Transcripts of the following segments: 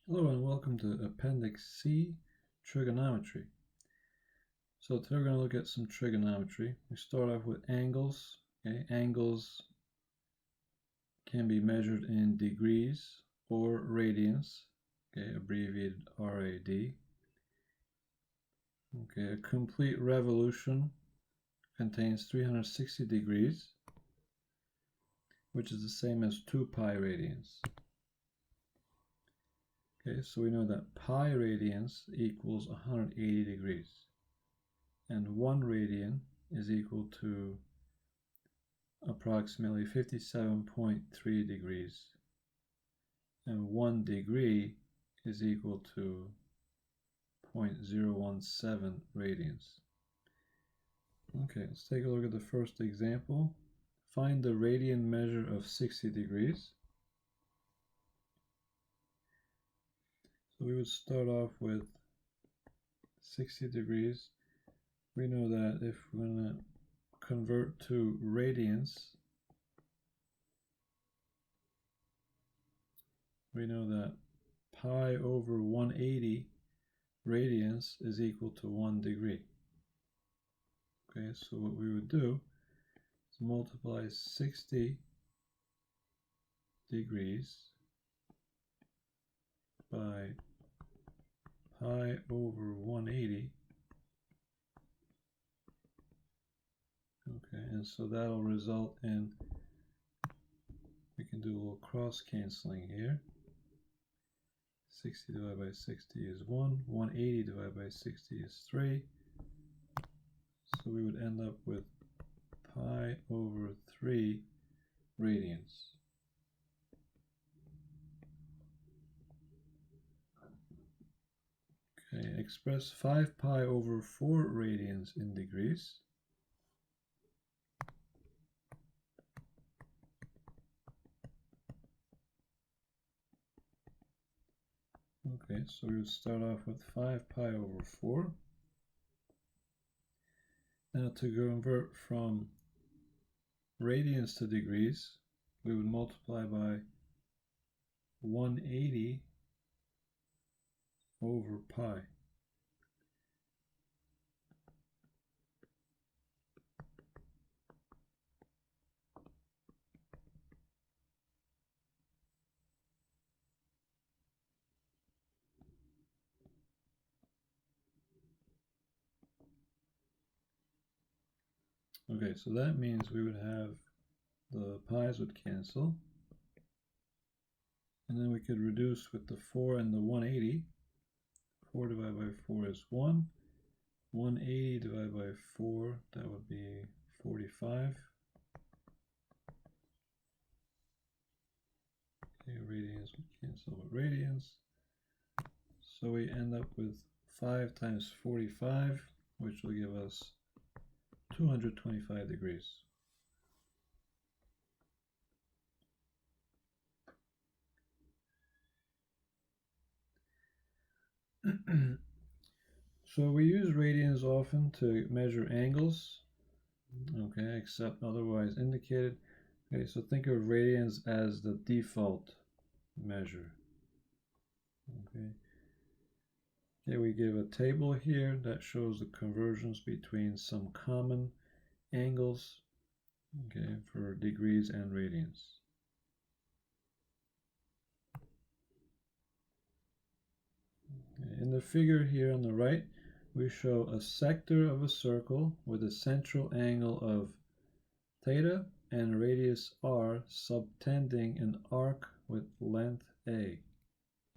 Hello and welcome to Appendix C, Trigonometry. So today we're going to look at some trigonometry. We start off with angles. Okay? Angles can be measured in degrees or radians, okay, abbreviated RAD. Okay, a complete revolution contains 360 degrees, which is the same as 2 pi radians. Okay, so we know that pi radians equals 180 degrees, and 1 radian is equal to approximately 57.3 degrees, and 1 degree is equal to 0.017 radians. Okay, let's take a look at the first example. Find the radian measure of 60 degrees. So we would start off with 60 degrees. We know that if we're going to convert to radians, we know that pi over 180 radians is equal to 1 degree. Okay, so what we would do is multiply 60 degrees by pi over 180. Okay, and so that'll result in, we can do a little cross canceling here. 60 divided by 60 is 1, 180 divided by 60 is 3. So we would end up with pi over 3 radians. Okay, express 5 pi over 4 radians in degrees. Okay, so we would start off with 5 pi over 4. Now to convert from radians to degrees, we would multiply by 180 over pi. Okay, so that means we would have the pi's would cancel, and then we could reduce with the 4 and the 180. 4 divided by 4 is 1. 180 divided by 4, that would be 45. Okay, radians would cancel with radians. So we end up with 5 times 45, which will give us 225 degrees. So we use radians often to measure angles, okay, except otherwise indicated. Okay, so think of radians as the default measure. Okay. Okay, we give a table here that shows the conversions between some common angles, okay, for degrees and radians. In the figure here on the right, we show a sector of a circle with a central angle of theta and a radius r subtending an arc with length a.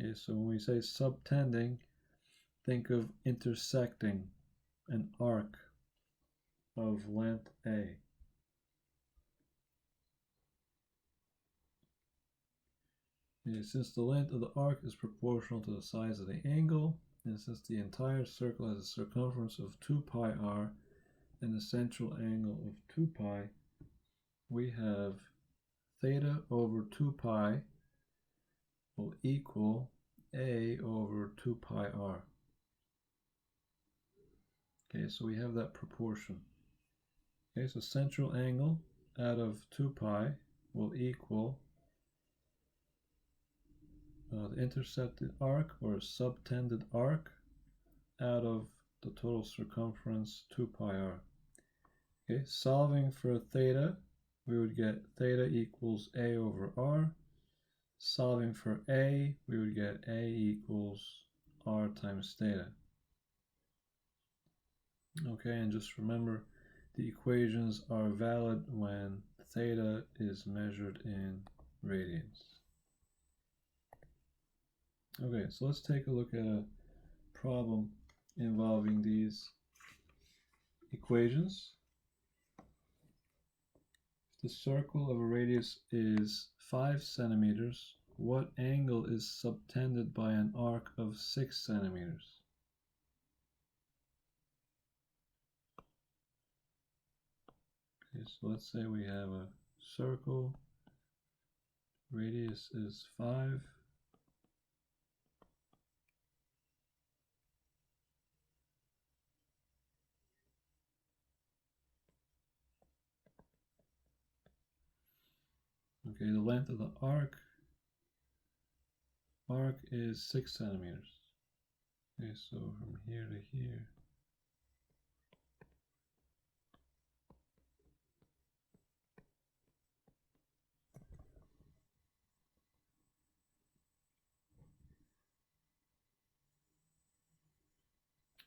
Okay, so when we say subtending, think of intersecting an arc of length a. Okay, since the length of the arc is proportional to the size of the angle, and since the entire circle has a circumference of 2 pi r and a central angle of 2 pi, we have theta over 2 pi will equal a over 2 pi r. Okay, so we have that proportion. Okay, so central angle out of 2 pi will equal the intercepted arc or subtended arc out of the total circumference 2 pi r. Okay, solving for theta, we would get theta equals a over r. Solving for a, we would get a equals r times theta. Okay, and just remember the equations are valid when theta is measured in radians. Okay, so let's take a look at a problem involving these equations. If the circle of a radius is 5 centimeters, what angle is subtended by an arc of 6 centimeters? Okay, so let's say we have a circle, radius is 5. Okay, the length of the arc is 6 centimeters. Okay, so from here to here.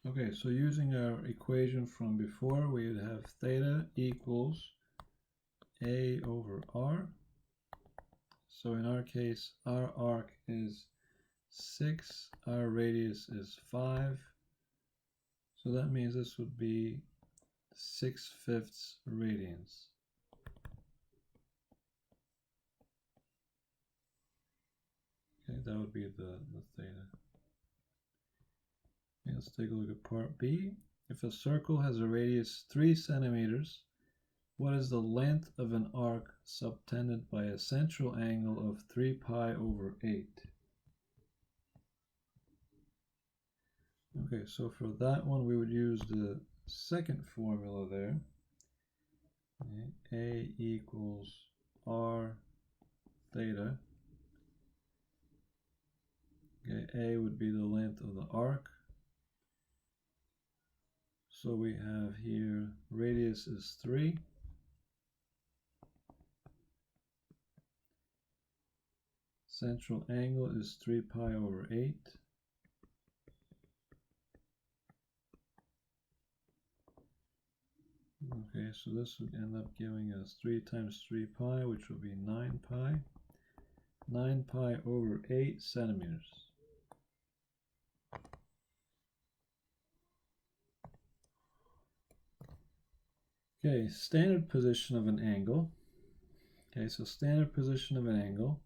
Okay, so using our equation from before, we would have theta equals a over r. So in our case, our arc is 6, our radius is 5. So that means this would be 6/5 radians. Okay, that would be the theta. Okay, let's take a look at part B. If a circle has a radius 3 centimeters, what is the length of an arc subtended by a central angle of 3 pi over 8? Okay, so for that one we would use the second formula there. Okay, A equals r theta. Okay, A would be the length of the arc. So we have here radius is 3. Central angle is 3 pi over 8. Okay, so this would end up giving us 3 times 3 pi, which will be 9 pi. 9 pi over 8 centimeters. Okay, standard position of an angle. Okay, so standard position of an angle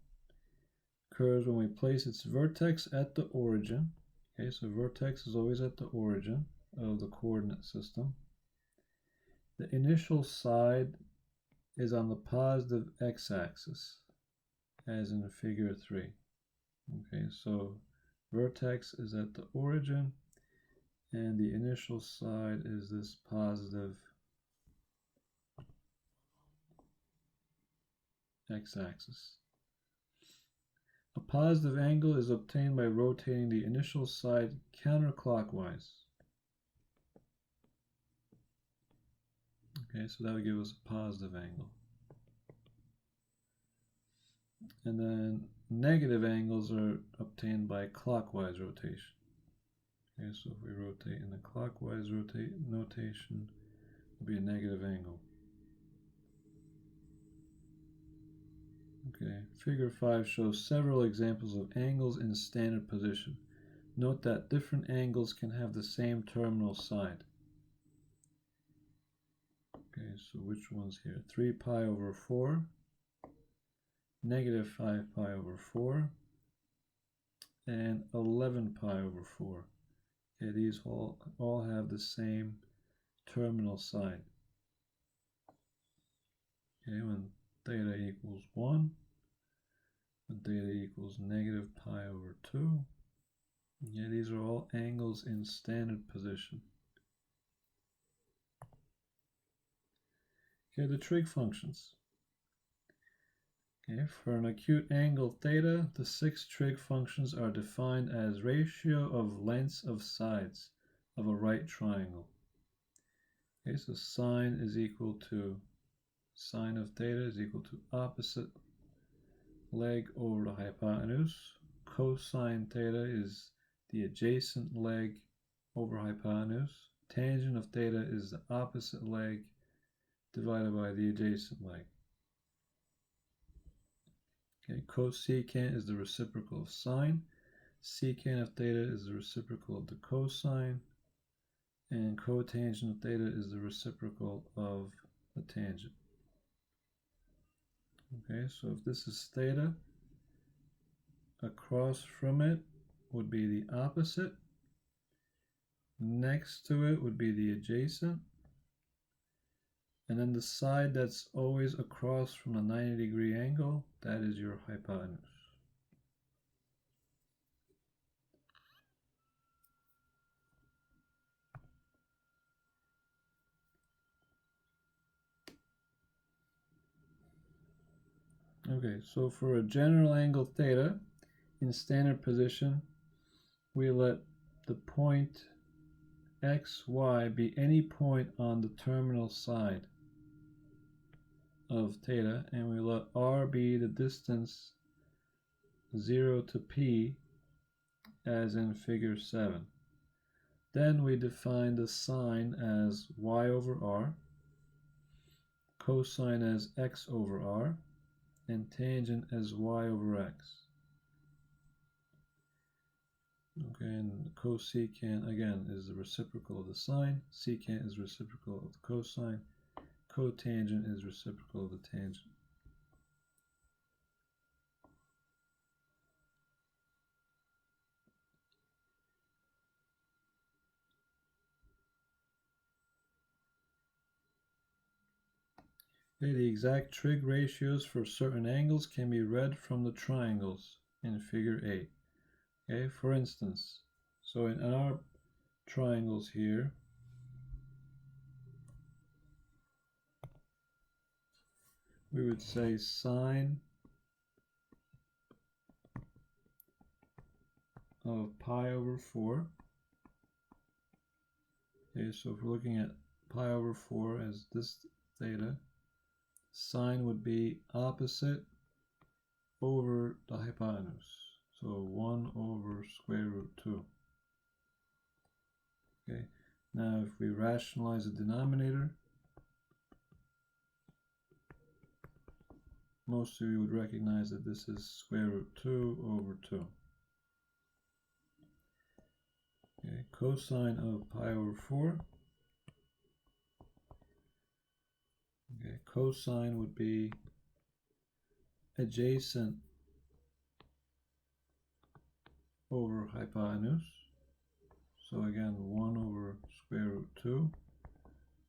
occurs when we place its vertex at the origin. Okay, so vertex is always at the origin of the coordinate system. The initial side is on the positive x-axis, as in figure 3. Okay, so vertex is at the origin, and the initial side is this positive x-axis. A positive angle is obtained by rotating the initial side counterclockwise. Okay, so that would give us a positive angle. And then negative angles are obtained by clockwise rotation. Okay, so if we rotate in the clockwise notation, it will be a negative angle. Okay, figure 5 shows several examples of angles in standard position. Note that different angles can have the same terminal side. Okay, so which one's here? 3 pi over 4, negative 5 pi over 4, and 11 pi over 4. Okay, these all have the same terminal side. Okay, when theta equals 1, when theta equals negative pi over 2. Yeah, these are all angles in standard position. Okay, the trig functions. Okay, for an acute angle theta, the 6 trig functions are defined as ratio of lengths of sides of a right triangle. Okay, so sine is equal to sine of theta is equal to opposite leg over the hypotenuse. Cosine theta is the adjacent leg over hypotenuse. Tangent of theta is the opposite leg divided by the adjacent leg. Okay, cosecant is the reciprocal of sine. Secant of theta is the reciprocal of the cosine. And cotangent of theta is the reciprocal of the tangent. Okay, so if this is theta, across from it would be the opposite. Next to it would be the adjacent. And then the side that's always across from a 90-degree angle, that is your hypotenuse. Okay, so for a general angle theta, in standard position, we let the point x, y be any point on the terminal side of theta, and we let r be the distance 0 to p as in figure 7. Then we define the sine as y over r, cosine as x over r, and tangent as y over x. Okay, and cosecant again is the reciprocal of the sine, secant is reciprocal of the cosine, cotangent is reciprocal of the tangent. Okay, the exact trig ratios for certain angles can be read from the triangles in figure 8. Okay, for instance, so in our triangles here, we would say sine of pi over 4. Okay, so if we're looking at pi over 4 as this theta, sine would be opposite over the hypotenuse. So 1 over square root 2. Okay, now if we rationalize the denominator, most of you would recognize that this is square root 2 over 2. Okay, cosine of pi over 4. Okay, cosine would be adjacent over hypotenuse. So again, 1 over square root 2,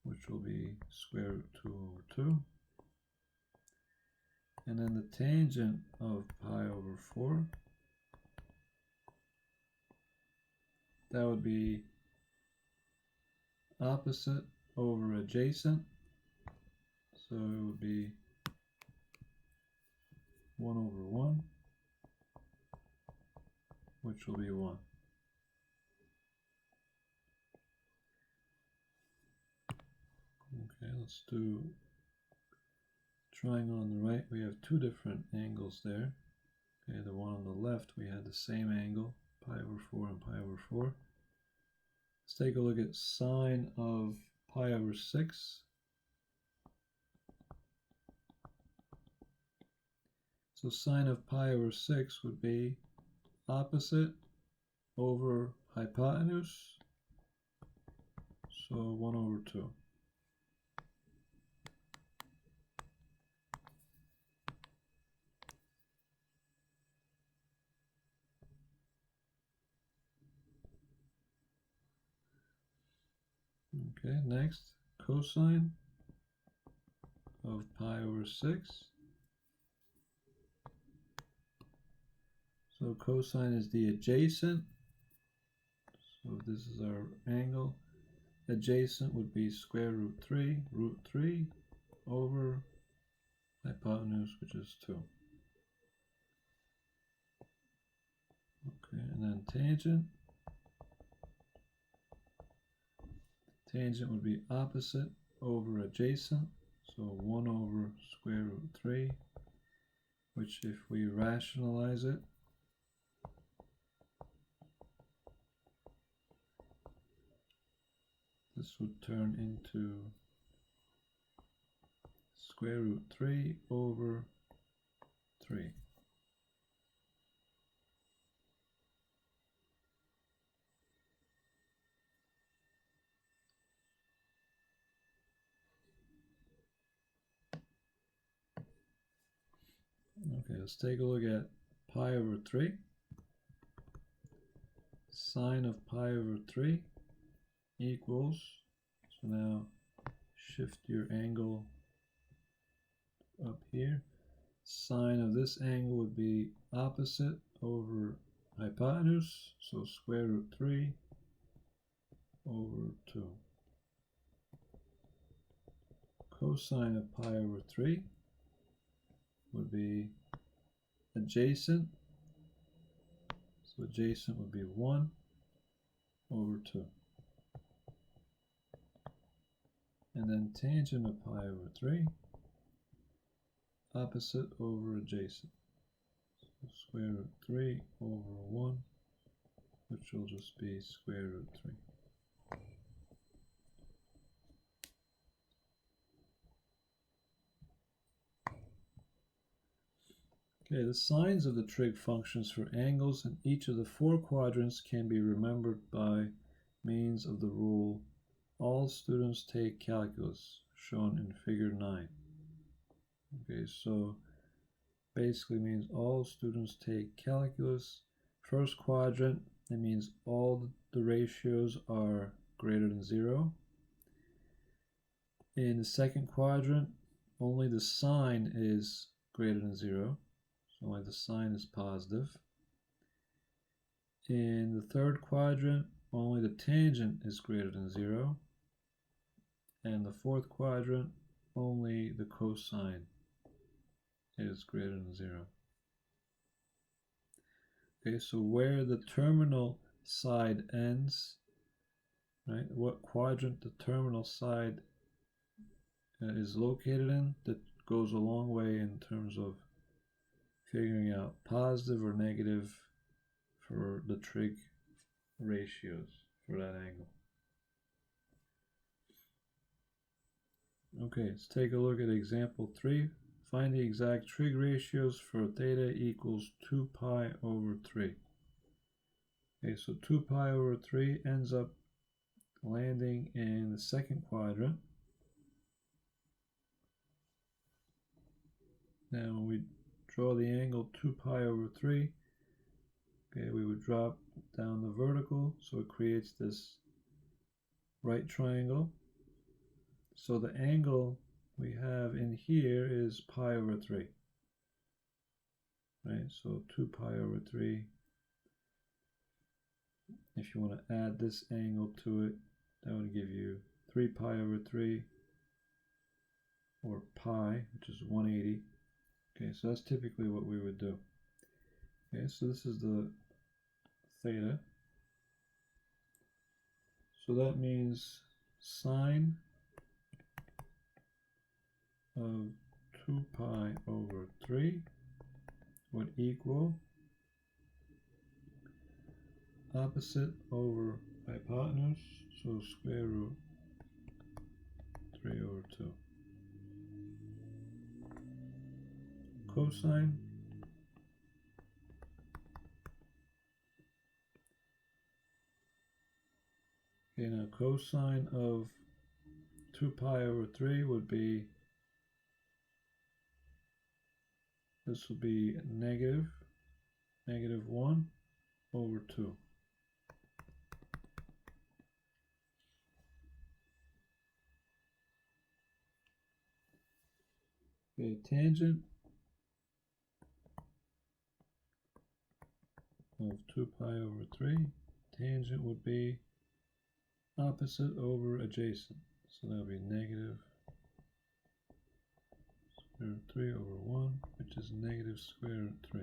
which will be square root 2 over 2. And then the tangent of pi over 4, that would be opposite over adjacent. So it would be 1 over 1, which will be 1. Okay, let's do triangle on the right. We have two different angles there. Okay, the one on the left, we had the same angle, pi over 4 and pi over 4. Let's take a look at sine of pi over 6. So sine of pi over 6 would be opposite over hypotenuse, so 1 over 2. Okay, next, cosine of pi over 6. So cosine is the adjacent. So this is our angle. Adjacent would be square root 3 over hypotenuse, which is 2. Okay, and then tangent. Tangent would be opposite over adjacent, so 1 over square root 3, which if we rationalize it, this would turn into square root 3 over 3. Okay, let's take a look at pi over 3. Sine of pi over 3 equals, so now shift your angle up here. Sine of this angle would be opposite over hypotenuse, so square root 3 over 2. Cosine of pi over 3 would be adjacent, so adjacent would be 1 over 2. And then tangent of pi over 3, opposite over adjacent, so square root 3 over 1, which will just be square root 3. Okay, the signs of the trig functions for angles in each of the 4 quadrants can be remembered by means of the rule all students take calculus, shown in figure 9. Okay, so basically means all students take calculus. First quadrant, it means all the ratios are greater than 0. In the second quadrant, only the sign is greater than 0. So only the sign is positive. In the third quadrant, only the tangent is greater than 0. And the fourth quadrant, only the cosine is greater than 0. Okay, so where the terminal side ends, right, what quadrant the terminal side is located in, that goes a long way in terms of figuring out positive or negative for the trig ratios for that angle. Okay, let's take a look at example 3. Find the exact trig ratios for theta equals 2 pi over 3. Okay, so 2 pi over 3 ends up landing in the second quadrant. Now when we draw the angle 2 pi over 3, okay, we would drop down the vertical, so it creates this right triangle. So the angle we have in here is pi over 3. Right, so 2 pi over 3. If you want to add this angle to it, that would give you 3 pi over 3, or pi, which is 180. Okay, so that's typically what we would do. Okay, so this is the theta. So that means sine of 2 pi over 3 would equal opposite over hypotenuse, so square root 3 over 2. Cosine, okay, now cosine of 2 pi over 3 would be, this will be negative 1 over 2. Okay, tangent of 2 pi over 3, tangent would be opposite over adjacent, so that would be negative square root 3 over 1, which is negative square root 3.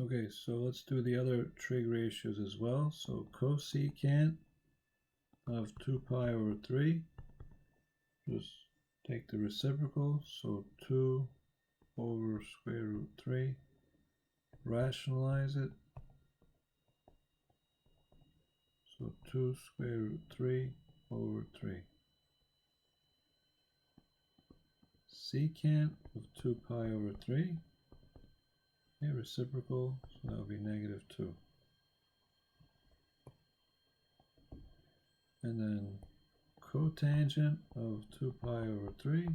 Okay, so let's do the other trig ratios as well. So cosecant of 2 pi over 3, just take the reciprocal, so 2 over square root 3, rationalize it, so 2 square root 3 over 3. Secant of 2 pi over 3, okay, reciprocal, so that would be negative 2. And then cotangent of 2 pi over 3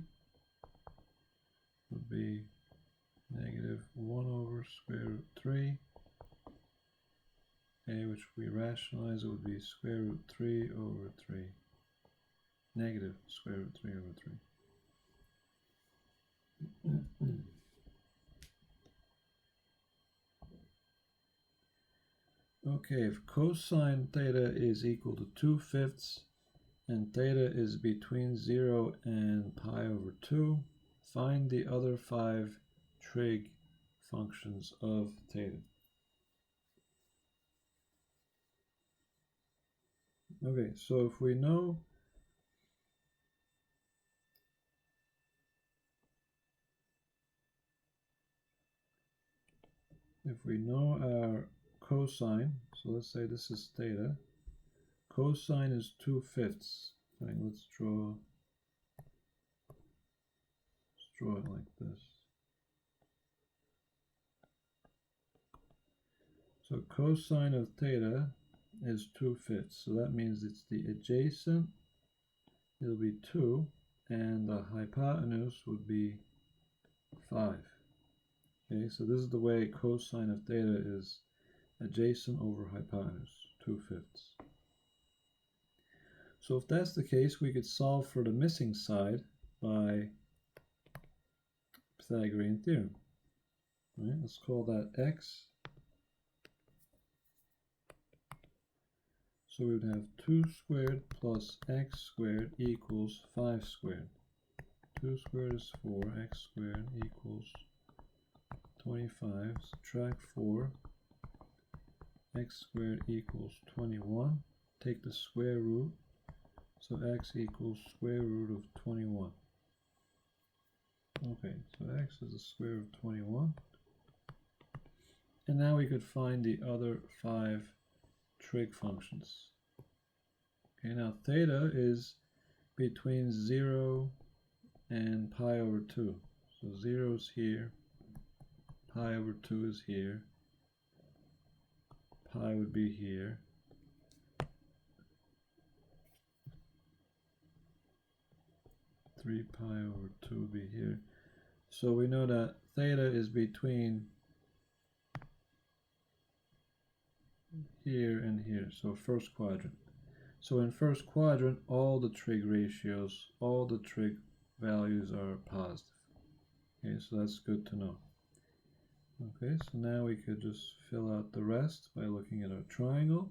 would be negative 1 over square root 3, okay, which we rationalize, it would be square root 3 over 3, negative square root 3 over 3. Okay, if cosine theta is equal to 2/5 and theta is between 0 and pi over 2, find the other 5 trig functions of theta. Okay, so if we know our cosine, so let's say this is theta, cosine is 2/5. Right, let's draw it like this. So cosine of theta is 2/5, so that means it's the adjacent, it'll be 2, and the hypotenuse would be 5. Okay, so this is the way cosine of theta is adjacent over hypotenuse, 2/5. So if that's the case, we could solve for the missing side by Pythagorean theorem. All right, let's call that x. So we would have 2 squared plus x squared equals 5 squared. 2 squared is 4, x squared equals 25. Subtract 4, x squared equals 21. Take the square root, so x equals square root of 21. Okay, so x is the square root of 21. And now we could find the other 5 trig functions. Okay, now theta is between 0 and pi over 2. So 0 is here, pi over 2 is here, pi would be here. Pi over 2 would be here. So we know that theta is between here and here, so first quadrant. So in first quadrant, all the trig ratios, all the trig values are positive. Okay, so that's good to know. Okay, so now we could just fill out the rest by looking at our triangle.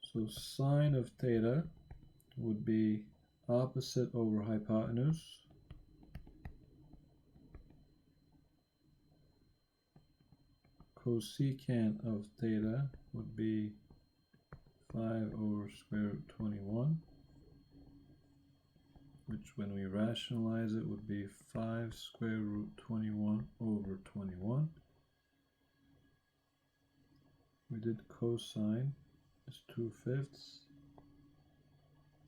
So sine of theta would be opposite over hypotenuse. Cosecant of theta would be 5 over square root 21, which when we rationalize it would be 5 square root 21 over 21. We did cosine is 2/5.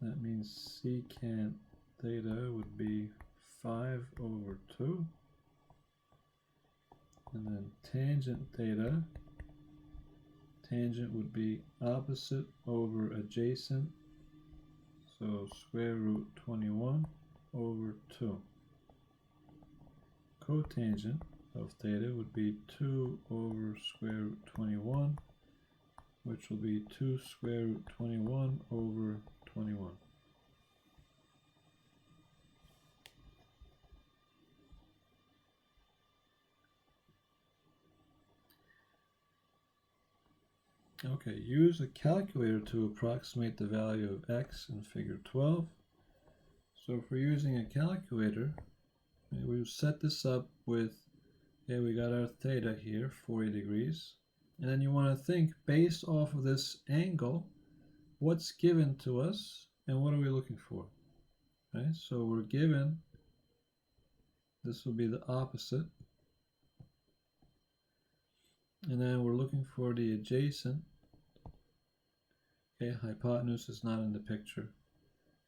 That means secant theta would be 5 over 2. And then tangent theta, tangent would be opposite over adjacent, so square root 21 over 2. Cotangent of theta would be 2 over square root 21, which will be 2 square root 21 over 21. Okay, use a calculator to approximate the value of x in figure 12. So if we're using a calculator, we'll set this up with Okay, we got our theta here, 40 degrees. And then you want to think, based off of this angle, what's given to us and what are we looking for? Okay, so we're given, this will be the opposite. And then we're looking for the adjacent. Okay, hypotenuse is not in the picture.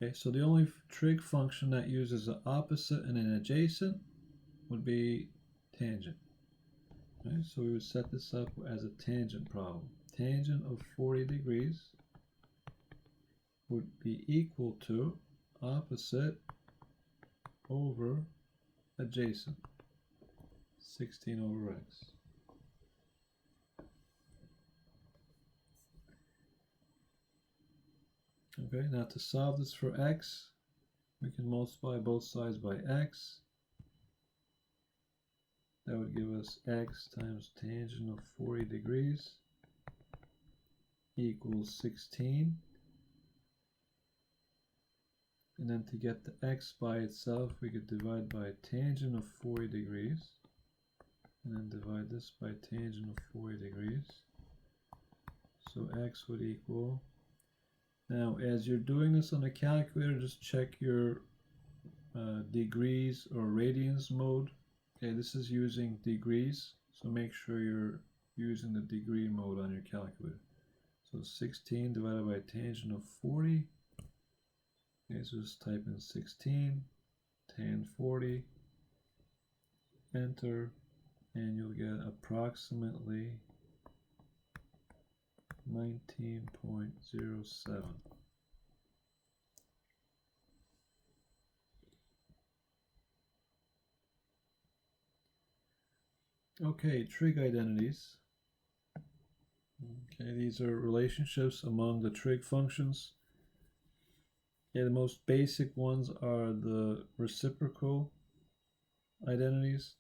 Okay, so the only trig function that uses the opposite and an adjacent would be tangent. Okay, so we would set this up as a tangent problem. Tangent of 40 degrees would be equal to opposite over adjacent, 16 over x. Okay, now to solve this for x, we can multiply both sides by x. That would give us x times tangent of 40 degrees equals 16. And then to get the x by itself, we could divide by tangent of 40 degrees. And then divide this by tangent of 40 degrees. So x would equal... Now, as you're doing this on the calculator, just check your degrees or radians mode. Okay, this is using degrees, so make sure you're using the degree mode on your calculator. So 16 divided by tangent of 40. Okay, so just type in 16, tan 40, enter, and you'll get approximately 19.07. Okay, trig identities. Okay, these are relationships among the trig functions. Okay, the most basic ones are the reciprocal identities.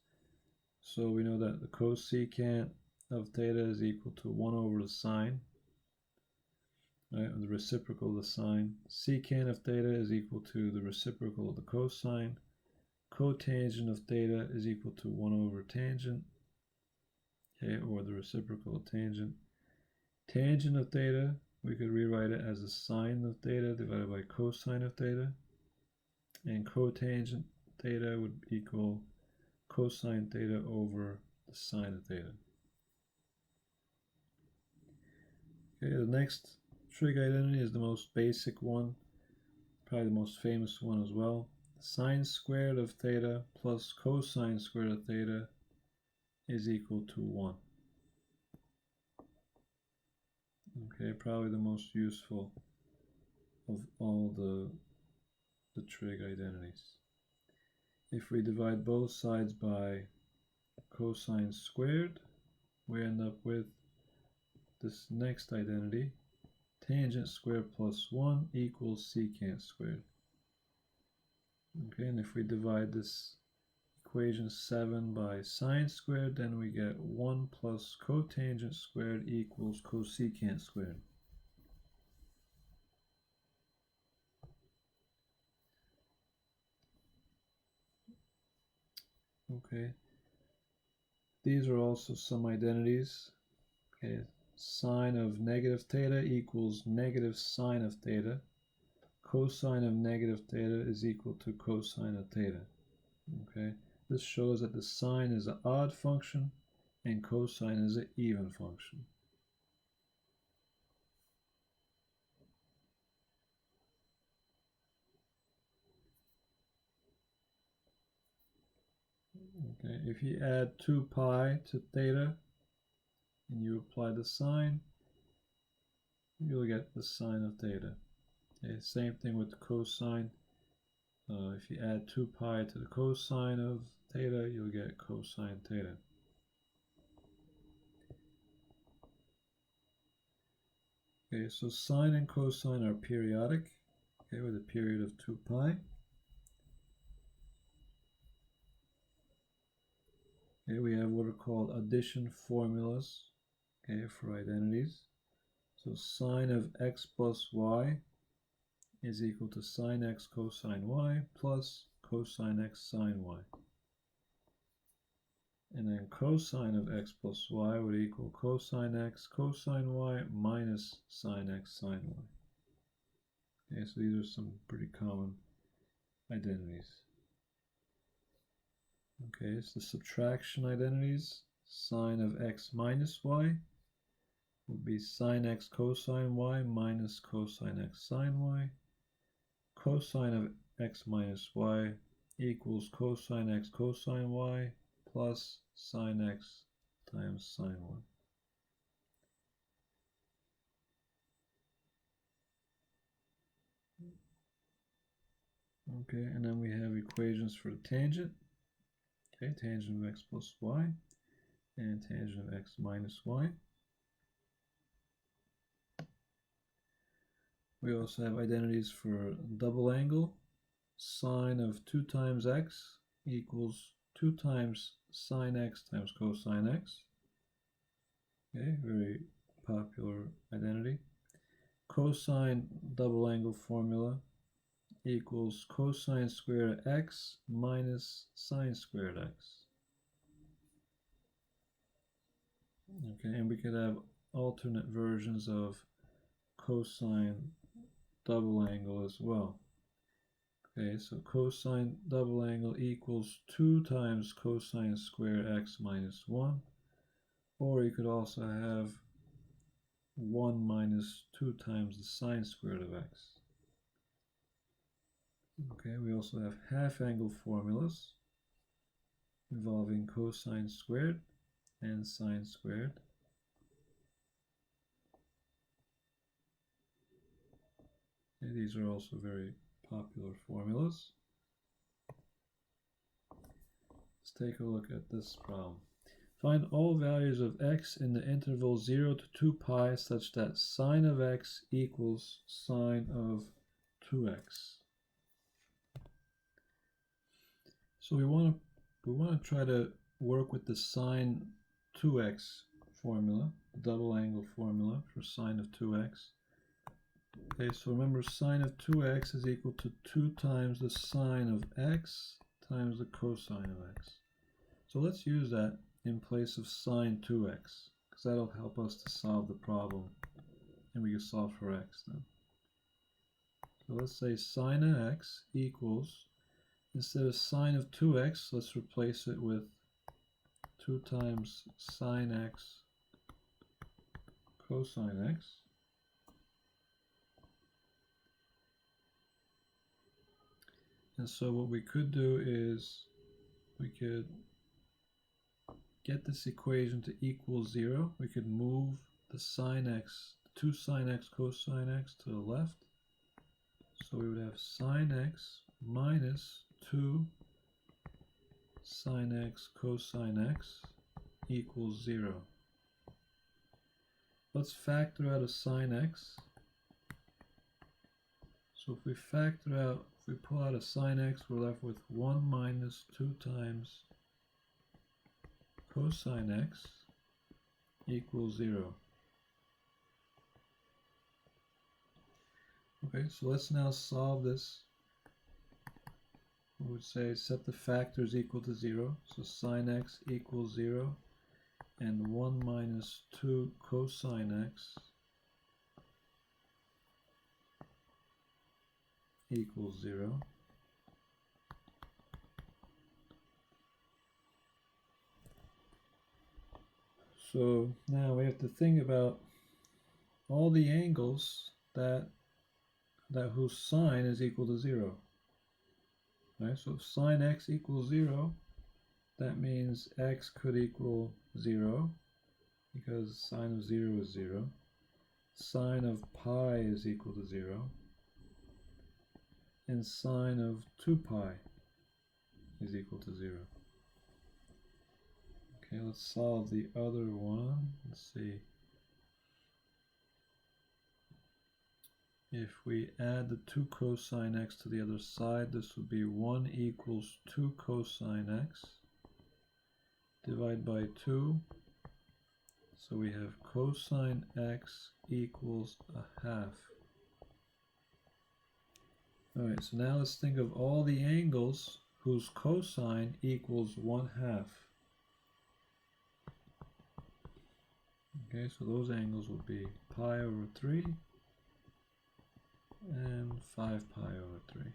So we know that the cosecant of theta is equal to 1 over the sine. Right, the reciprocal of the sine. Secant of theta is equal to the reciprocal of the cosine. Cotangent of theta is equal to 1 over tangent, okay, or the reciprocal of tangent. Tangent of theta, we could rewrite it as the sine of theta divided by cosine of theta. And cotangent theta would equal cosine theta over the sine of theta. Okay, the next trig identity is the most basic one, probably the most famous one as well. Sine squared of theta plus cosine squared of theta is equal to 1. Okay, probably the most useful of all the trig identities. If we divide both sides by cosine squared, we end up with this next identity, tangent squared plus 1 equals secant squared. Okay, and if we divide this equation 7 by sine squared, then we get 1 plus cotangent squared equals cosecant squared. Okay, these are also some identities. Okay, sine of negative theta equals negative sine of theta. Cosine of negative theta is equal to cosine of theta. Okay, this shows that the sine is an odd function and cosine is an even function. Okay, if you add 2 pi to theta and you apply the sine, you'll get the sine of theta. Okay, same thing with the cosine. If you add 2 pi to the cosine of theta, you'll get cosine theta. Okay, so sine and cosine are periodic, okay, with a period of 2 pi. Okay, we have what are called addition formulas, okay, for identities. So sine of x plus y is equal to sine x cosine y plus cosine x sine y. And then cosine of x plus y would equal cosine x cosine y minus sine x sine y. Okay, so these are some pretty common identities. Okay, it's the subtraction identities. Sine of x minus y would be sine x cosine y minus cosine x sine y. Cosine of x minus y equals cosine x cosine y plus sine x times sine y. Okay, and then we have equations for the tangent. Okay, tangent of x plus y and tangent of x minus y. We also have identities for double angle. Sine of 2 times x equals 2 times sine x times cosine x. Okay, very popular identity. Cosine double angle formula equals cosine squared x minus sine squared x. Okay, and we could have alternate versions of cosine double angle as well. Okay, so cosine double angle equals 2 times cosine squared x minus 1, or you could also have 1 minus 2 times the sine squared of x. Okay, we also have half angle formulas involving cosine squared and sine squared. Okay, these are also very popular formulas. Let's take a look at this problem. Find all values of x in the interval 0 to 2 pi such that sine of x equals sine of 2x. So we want to try to work with the sine 2x formula, double angle formula for sine of 2x. Okay, so remember sine of 2x is equal to 2 times the sine of x times the cosine of x. So let's use that in place of sine 2x, because that'll help us to solve the problem, and we can solve for x then. So let's say sine of x equals, instead of sine of 2x, let's replace it with 2 times sine x cosine x. And so what we could do is we could get this equation to equal 0. We could move the sine x, 2 sine x cosine x to the left. So we would have sine x minus 2 sine x cosine x equals 0. Let's factor out a sine x. So if we factor out, if we pull out a sine x, we're left with 1 minus 2 times cosine x equals 0. Okay, so let's now solve this. We would say set the factors equal to 0. So sine x equals 0 and 1 minus 2 cosine x equals 0. So now we have to think about all the angles that whose sine is equal to 0. Right? So if sine x equals 0, that means x could equal 0 because sine of 0 is 0. Sine of pi is equal to 0. And sine of 2 pi is equal to 0. Okay, let's solve the other one. Let's see. If we add the 2 cosine x to the other side, this would be 1 equals 2 cosine x. Divide by 2. So we have cosine x equals a half. Alright, so now let's think of all the angles whose cosine equals 1/2. Okay, so those angles would be pi over 3 and 5 pi over 3.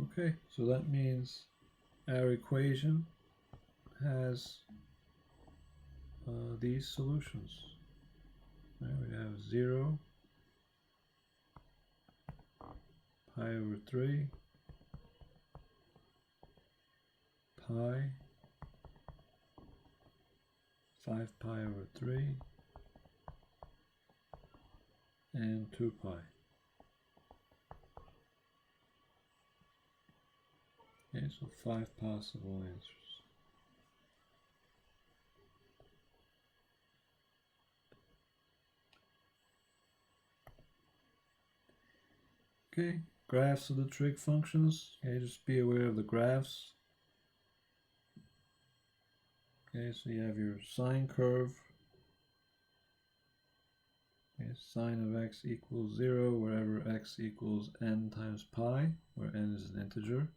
Okay, so that means our equation has these solutions. Right, we have 0, pi over 3, pi, 5 pi over 3, and 2 pi. Okay, so 5 possible answers. Okay, graphs of the trig functions. Okay, just be aware of the graphs. Okay, so you have your sine curve. Okay, sine of x equals 0 wherever x equals n times pi, where n is an integer.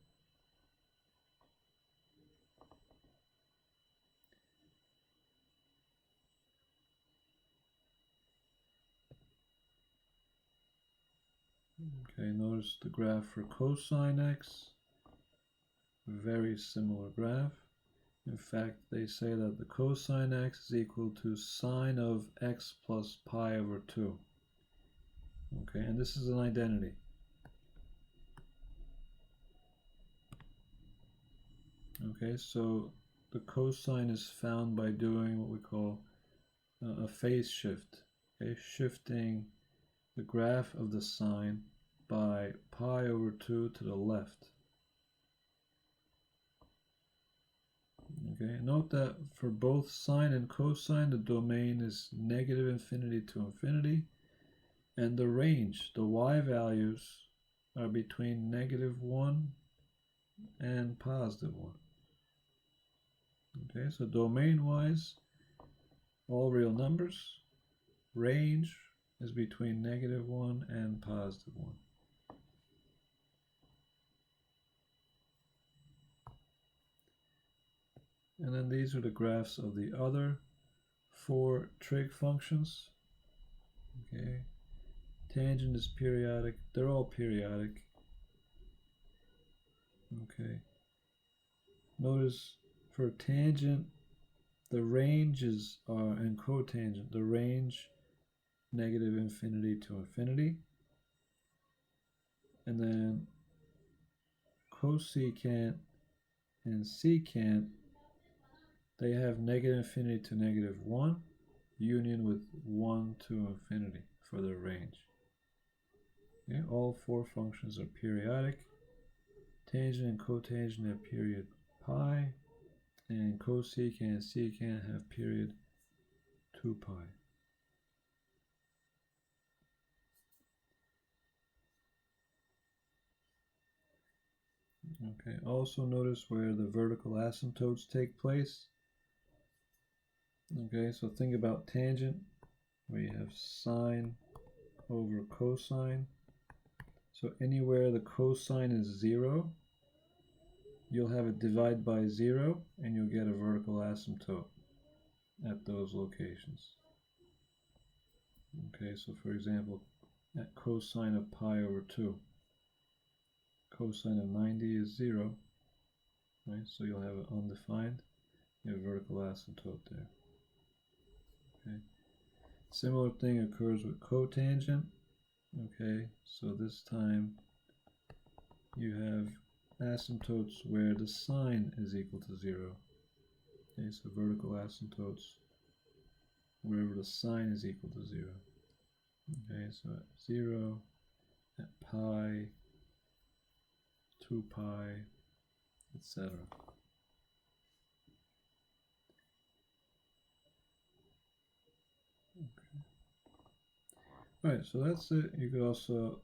Okay, notice the graph for cosine x. Very similar graph. In fact, they say that the cosine x is equal to sine of x plus pi over 2. Okay, and this is an identity. Okay, so the cosine is found by doing what we call a phase shift. Okay, shifting the graph of the sine by pi over 2 to the left. Okay, note that for both sine and cosine, the domain is negative infinity to infinity, and the range, the y values, are between -1 and +1. Okay, so domain-wise, all real numbers, range is between -1 and +1. And then these are the graphs of the other 4 trig functions. Okay, tangent is periodic, they're all periodic. Okay, notice for tangent, the ranges are, and cotangent, the range negative infinity to infinity, and then cosecant and secant, they have negative infinity to -1, union with 1 to infinity for their range. Okay, all 4 functions are periodic. Tangent and cotangent have period pi, and cosecant and secant have period 2 pi. Okay, also notice where the vertical asymptotes take place. Okay, so think about tangent, where you have sine over cosine. So anywhere the cosine is 0, you'll have it divide by 0, and you'll get a vertical asymptote at those locations. Okay, so for example, at cosine of pi over 2, cosine of 90 is 0, right? So you'll have it undefined, you have a vertical asymptote there. Okay. Similar thing occurs with cotangent. Okay, so this time you have asymptotes where the sine is equal to 0. Okay, so vertical asymptotes wherever the sine is equal to 0. Okay, so at 0, at pi, 2 pi, etc. Okay. Alright, so that's it. You could also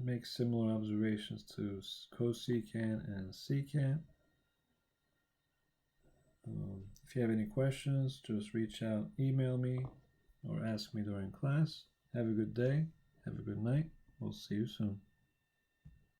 make similar observations to cosecant and secant. If you have any questions, just reach out, email me, or ask me during class. Have a good day. Have a good night. We'll see you soon.